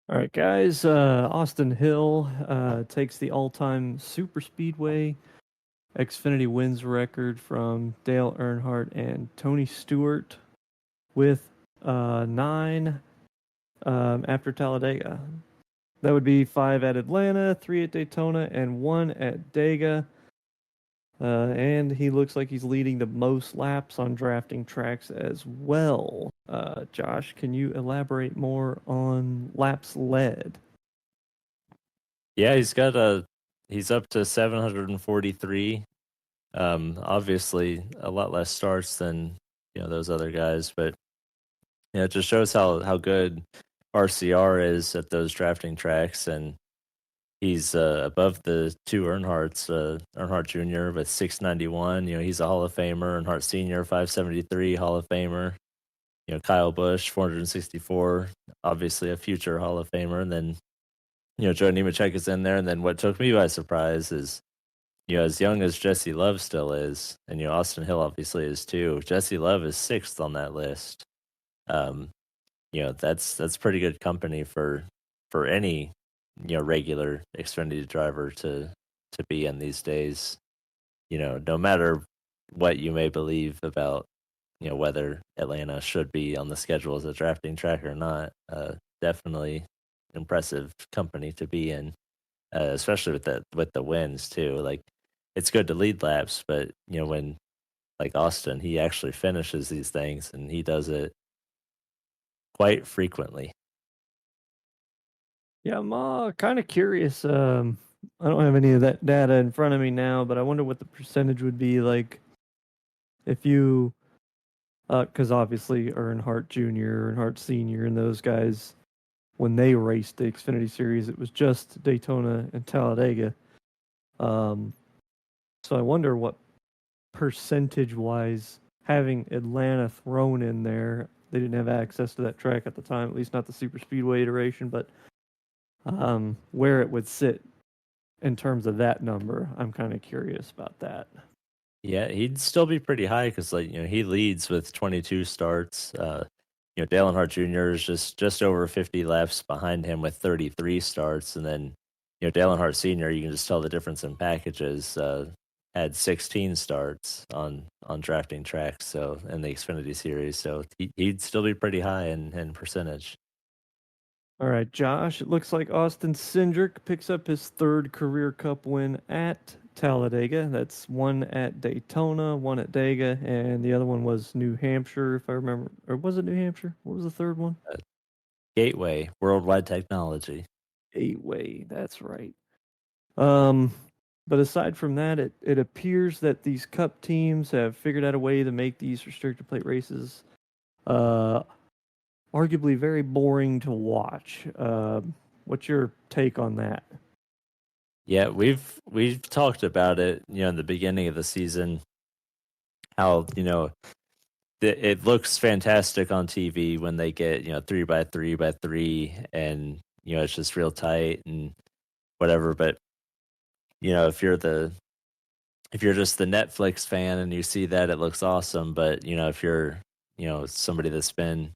All right, guys. Austin Hill takes the all-time super speedway Xfinity wins record from Dale Earnhardt and Tony Stewart with nine after Talladega. That would be 5 at Atlanta, 3 at Daytona, and 1 at Dega. And he looks like he's leading the most laps on drafting tracks as well. Josh, can you elaborate more on laps led? Yeah, he's up to 743. Obviously a lot less starts than those other guys, but it just shows how good RCR is at those drafting tracks, and he's above the two Earnhardts, Earnhardt Jr. with 691. He's a Hall of Famer. Earnhardt Sr. 573 Hall of Famer. Kyle Busch 464, obviously a future Hall of Famer, and then Joe Nemechek is in there. And then what took me by surprise is, as young as Jesse Love still is, and Austin Hill obviously is too. Jesse Love is 6th on that list. Um, that's pretty good company for any regular Xfinity driver to be in these days. No matter what you may believe about whether Atlanta should be on the schedule as a drafting track or not, definitely impressive company to be in, especially with the wins too. Like, it's good to lead laps, but when, like Austin, he actually finishes these things, and he does it quite frequently. Yeah, I'm kind of curious. I don't have any of that data in front of me now, but I wonder what the percentage would be like if you, because obviously Earnhardt Jr., Earnhardt Sr., and those guys, when they raced the Xfinity Series, it was just Daytona and Talladega. So I wonder what percentage-wise, having Atlanta thrown in there, they didn't have access to that track at the time, at least not the super speedway iteration, but where it would sit in terms of that number. I'm kind of curious about that. Yeah, he'd still be pretty high because, like, he leads with 22 starts. Dale Earnhardt Jr. is just over 50 laps behind him with 33 starts, and then Dale Earnhardt Sr. You can just tell the difference in packages. Had 16 starts on drafting tracks, so in the Xfinity Series, so he'd still be pretty high in percentage. All right, Josh, it looks like Austin Cindric picks up his third career cup win at Talladega. That's one at Daytona, one at Dega, and the other one was New Hampshire, if I remember. Or was it New Hampshire? What was the third one? Gateway, worldwide technology. Gateway, that's right. Um, but aside from that, it appears that these cup teams have figured out a way to make these restrictor plate races uh, arguably very boring to watch. What's your take on that? Yeah, we've talked about it, in the beginning of the season, how it looks fantastic on TV when they get 3x3x3, and it's just real tight and whatever. But if you're just the Netflix fan and you see that, it looks awesome. But if you're somebody that's been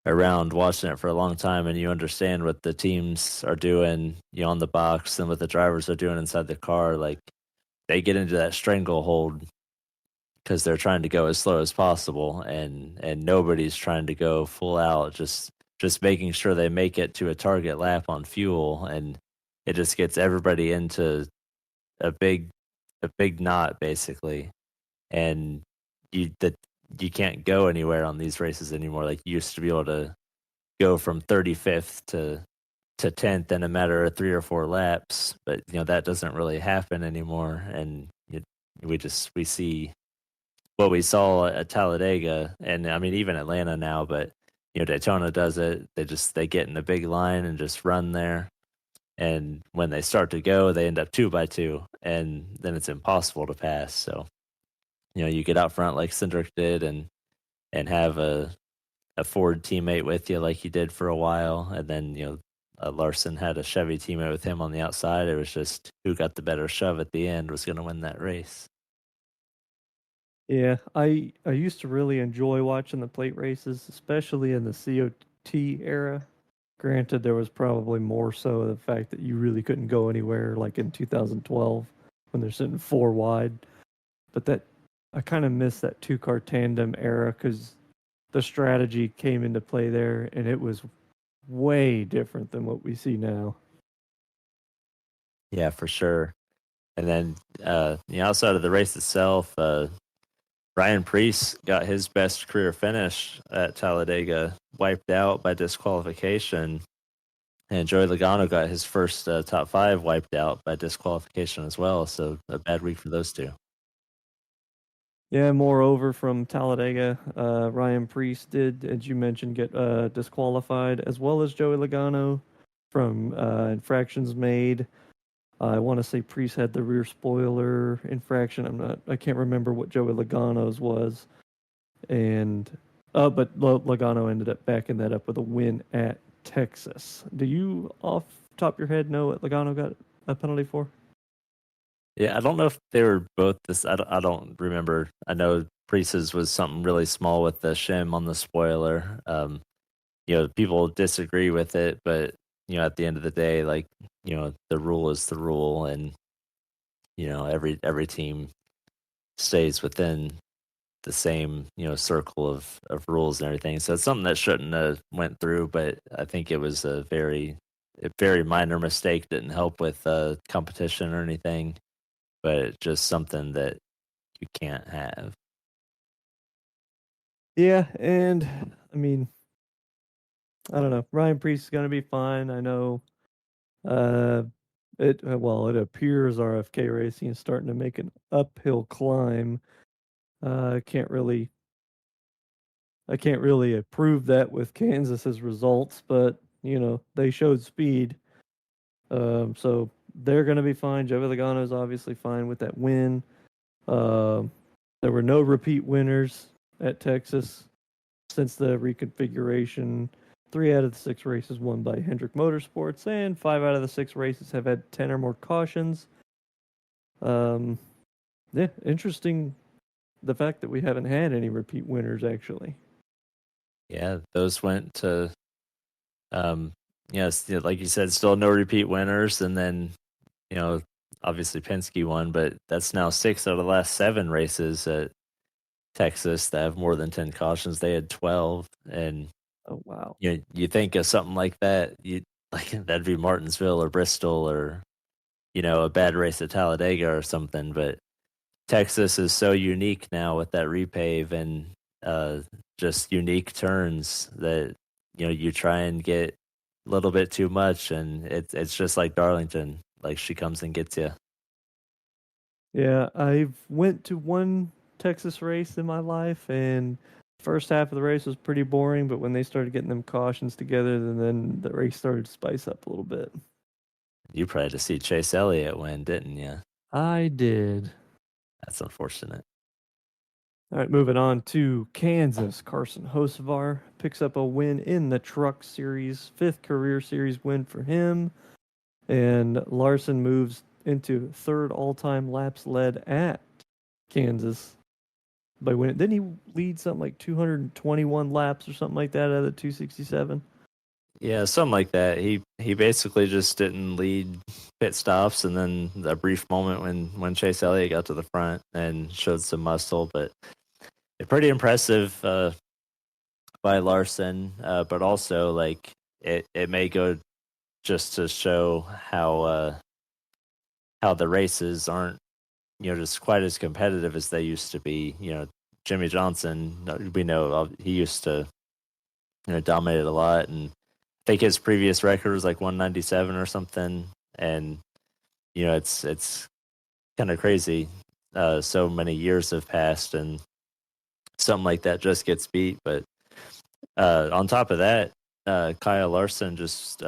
around watching it for a long time, and you understand what the teams are doing on the box and what the drivers are doing inside the car, like, they get into that stranglehold because they're trying to go as slow as possible, and nobody's trying to go full out, just making sure they make it to a target lap on fuel, and it just gets everybody into a big knot, basically. And you can't go anywhere on these races anymore. Like, you used to be able to go from 35th to 10th in a matter of 3 or 4 laps, but that doesn't really happen anymore. And we see what we saw at Talladega, and I mean even Atlanta now, but Daytona does it. They get in a big line and just run there, and when they start to go, they end up 2x2, and then it's impossible to pass. So you get out front like Cindric did, and have a Ford teammate with you like he did for a while, and then Larson had a Chevy teammate with him on the outside. It was just who got the better shove at the end was going to win that race. Yeah, I used to really enjoy watching the plate races, especially in the COT era. Granted, there was probably more so the fact that you really couldn't go anywhere, like in 2012 when they're sitting four wide. But that I kind of miss that two-car tandem era because the strategy came into play there, and it was way different than what we see now. Yeah, for sure. And then, outside of the race itself, Ryan Preece got his best career finish at Talladega, wiped out by disqualification. And Joey Logano got his first top five wiped out by disqualification as well. So a bad week for those two. Yeah, moreover, from Talladega, Ryan Preece did, as you mentioned, get disqualified, as well as Joey Logano from infractions made. I want to say Preece had the rear spoiler infraction. I can't remember what Joey Logano's was, and but Logano ended up backing that up with a win at Texas. Do you, off top of your head, know what Logano got a penalty for? Yeah, I don't know if they were both this. I don't remember. I know Priest's was something really small with the shim on the spoiler. People disagree with it, but at the end of the day, like the rule is the rule, and every team stays within the same circle of rules and everything. So it's something that shouldn't have went through, but I think it was a very minor mistake. Didn't help with competition or anything, but just something that you can't have. Yeah, and I mean, I don't know. Ryan Priest is going to be fine. I know. It appears RFK Racing is starting to make an uphill climb. I can't really approve that with Kansas's results, but they showed speed. So they're going to be fine. Joey Logano is obviously fine with that win. There were no repeat winners at Texas since the reconfiguration. 3 out of the 6 races won by Hendrick Motorsports, and 5 out of the 6 races have had 10 or more cautions. Yeah, interesting. The fact that we haven't had any repeat winners, actually. Yeah, those went to, yes, like you said, still no repeat winners, and then obviously Penske won, but that's now 6 out of the last 7 races at Texas that have more than 10 cautions. They had 12, and Oh wow. you think of something like that, that'd be Martinsville or Bristol or a bad race at Talladega or something. But Texas is so unique now with that repave and just unique turns that you try and get a little bit too much, and it's just like Darlington, like she comes and gets you. Yeah, I've went to one Texas race in my life, and first half of the race was pretty boring. But when they started getting them cautions together, then the race started to spice up a little bit. You probably had to see Chase Elliott win, didn't you? I did. That's unfortunate. All right, moving on to Kansas. Carson Hocevar picks up a win in the Truck Series, 5th career series win for him. And LARSON moves into 3rd all-time laps led at Kansas by winning. Didn't he lead something like 221 laps or something like that out of the 267? Yeah, something like that. He basically just didn't lead pit stops, and then a brief moment when Chase Elliott got to the front and showed some muscle, but pretty impressive by LARSON. But also, like it may go just to show how the races aren't just quite as competitive as they used to be. Jimmy Johnson, we know he used to dominate a lot, and I think his previous record was like 197 or something, and it's kind of crazy. So many years have passed, and something like that just gets beat. But on top of that, Kyle Larson just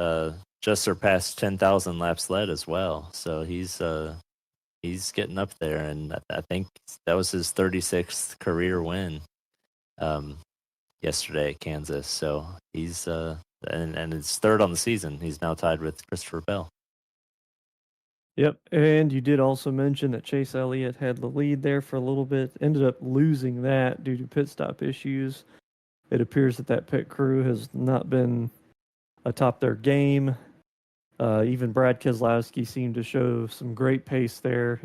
surpassed 10,000 laps led as well. So he's getting up there, and I think that was his 36th career win yesterday at Kansas. So he's and it's 3rd on the season. He's now tied with Christopher Bell. Yep, and you did also mention that Chase Elliott had the lead there for a little bit, ended up losing that due to pit stop issues. It appears that pit crew has not been atop their game. Even Brad Keselowski seemed to show some great pace there,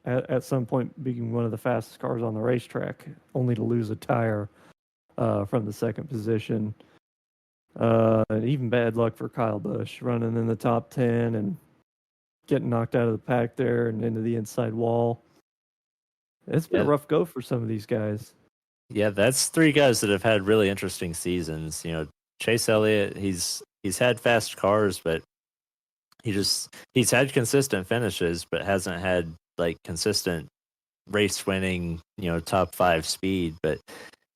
at some point being one of the fastest cars on the racetrack, only to lose a tire from the second position. And even bad luck for Kyle Busch, running in the top 10 and getting knocked out of the pack there and into the inside wall. It's been a rough go for some of these guys. Yeah, that's three guys that have had really interesting seasons. You know, Chase Elliott, he's had fast cars, but he's had consistent finishes, but hasn't had like consistent race winning, you know, top 5 speed. But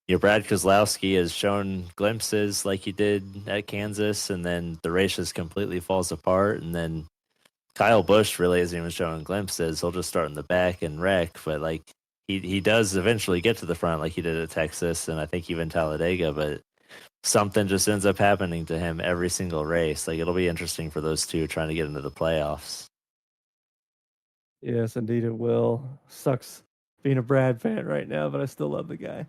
you know, Brad Keselowski has shown glimpses like he did at Kansas, and then the race just completely falls apart. And then Kyle Busch really isn't even showing glimpses. He'll just start in the back and wreck, but like he does eventually get to the front like he did at Texas and I think even Talladega, but something just ends up happening to him every single race. Like it'll be interesting for those two trying to get into the playoffs. Yes, indeed it will. Sucks being a Brad fan right now, but I still love the guy.